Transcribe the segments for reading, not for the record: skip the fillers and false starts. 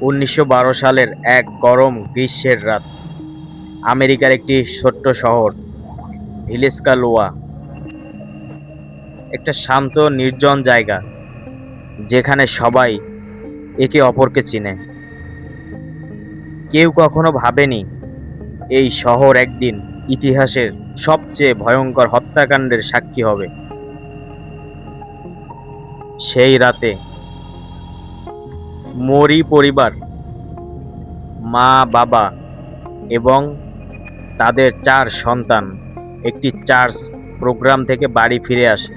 ১৯১২ সালের এক গরম গ্রীষ্মের রাত। আমেরিকার একটি ছোট্ট শহর ভিলেস্কালোয়া, একটা শান্ত নির্জন জায়গা যেখানে সবাই একে অপরকে চিনে। কেউ কখনো ভাবেনি এই শহর একদিন ইতিহাসের সবচেয়ে ভয়ঙ্কর হত্যাকাণ্ডের সাক্ষী হবে। সেই রাতে মোরি পরিবার, মা, বাবা এবং তাদের ৪ সন্তান একটি চার্চ প্রোগ্রাম থেকে বাড়ি ফিরে আসে।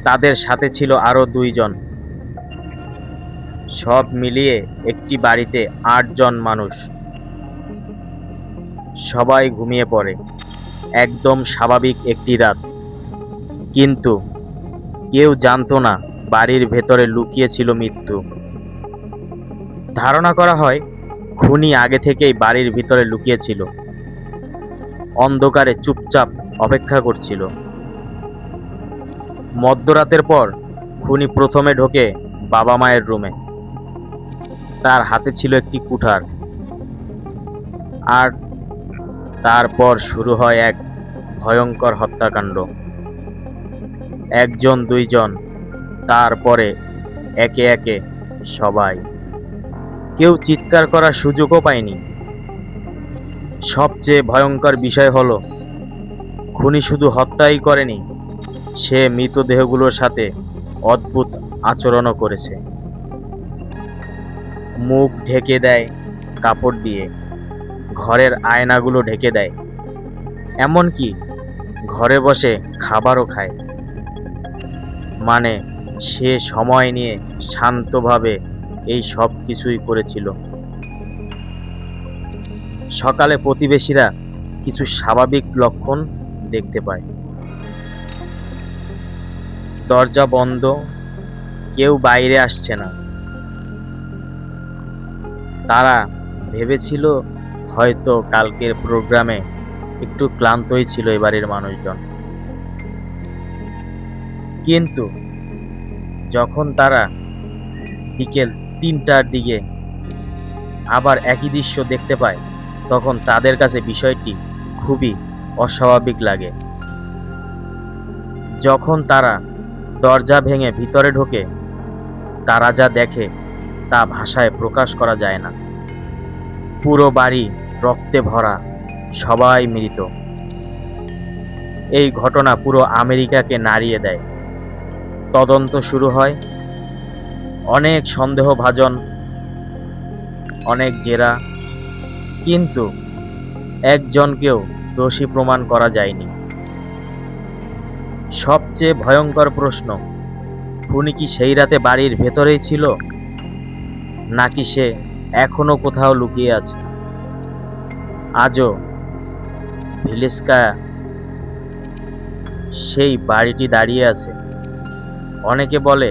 তাদের সাথে ছিল আরও ২ জন। সব মিলিয়ে একটি বাড়িতে ৮ জন মানুষ। সবাই ঘুমিয়ে পড়ে। একদম স্বাভাবিক একটি রাত। কিন্তু কেউ জানতো না বাড়ির ভেতরে লুকিয়ে ছিল মৃত্যু। ধারণা করা হয় খুনি আগে থেকেই বাড়ির ভিতরে লুকিয়ে ছিল, অন্ধকারে চুপচাপ অপেক্ষা করছিল। মধ্যরাতের পর খুনি প্রথমে ঢোকে বাবা মায়ের রুমে। তার হাতে ছিল একটি কুঠার, আর তারপর শুরু হয় এক ভয়ঙ্কর হত্যাকাণ্ড। ১ জন, ২ জন, তারপরে একে একে সবাই। কেউ চিৎকার করার সুযোগও পায়নি। সবচেয়ে ভয়ঙ্কর বিষয় হলো খুনি শুধু হত্যাই করেনি, সে মৃতদেহগুলোর সাথে অদ্ভুত আচরণও করেছে। মুখ ঢেকে দেয় কাপড় দিয়ে, ঘরের আয়নাগুলো ঢেকে দেয়, এমনকি ঘরে বসে খাবারও খায়। মানে সে সময় নিয়ে শান্তভাবে এই সব কিছুই করেছিল। সকালে প্রতিবেশীরা কিছু স্বাভাবিক লক্ষণ দেখতে পায়। দরজা বন্ধ, কেউ বাইরে আসছে না। তারা ভেবেছিল হয়তো কালকের প্রোগ্রামে একটু ক্লান্তই ছিল এই বাড়ির মানুষজন। কিন্তু যখন তারা বিকেল ৩টার দিকে আবার একই দৃশ্য দেখতে পায়, তখন তাদের কাছে বিষয়টি খুবই অস্বাভাবিক লাগে। যখন তারা দরজা ভেঙে ভিতরে ঢোকে, তারা যা দেখে তা ভাষায় প্রকাশ করা যায় না। পুরো বাড়ি রক্তে ভরা, সবাই মৃত। এই ঘটনা পুরো আমেরিকাকে নাড়িয়ে দেয়। তদন্ত শুরু হয়, অনেক সন্দেহভাজন, অনেক জেরা, কিন্তু একজনকেও দোষী প্রমাণ করা যায়নি। সবচেয়ে ভয়ঙ্কর প্রশ্ন, খুনি কি সেই রাতে বাড়ির ভেতরেই ছিল, নাকি সে এখনো কোথাও লুকিয়ে আছে? আজও ভিলেস্কা সেই বাড়িটি দাঁড়িয়ে আছে। অনেকে বলে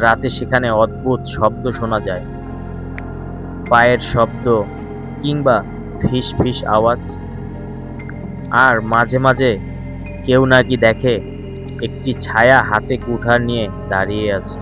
রাতে সেখানে অদ্ভুত শব্দ শোনা যায়, পায়ের শব্দ কিংবা ফিস ফিস আওয়াজ। আর মাঝে মাঝে কেউ নাকি দেখে একটি ছায়া হাতে কুঠার নিয়ে দাঁড়িয়ে আছে।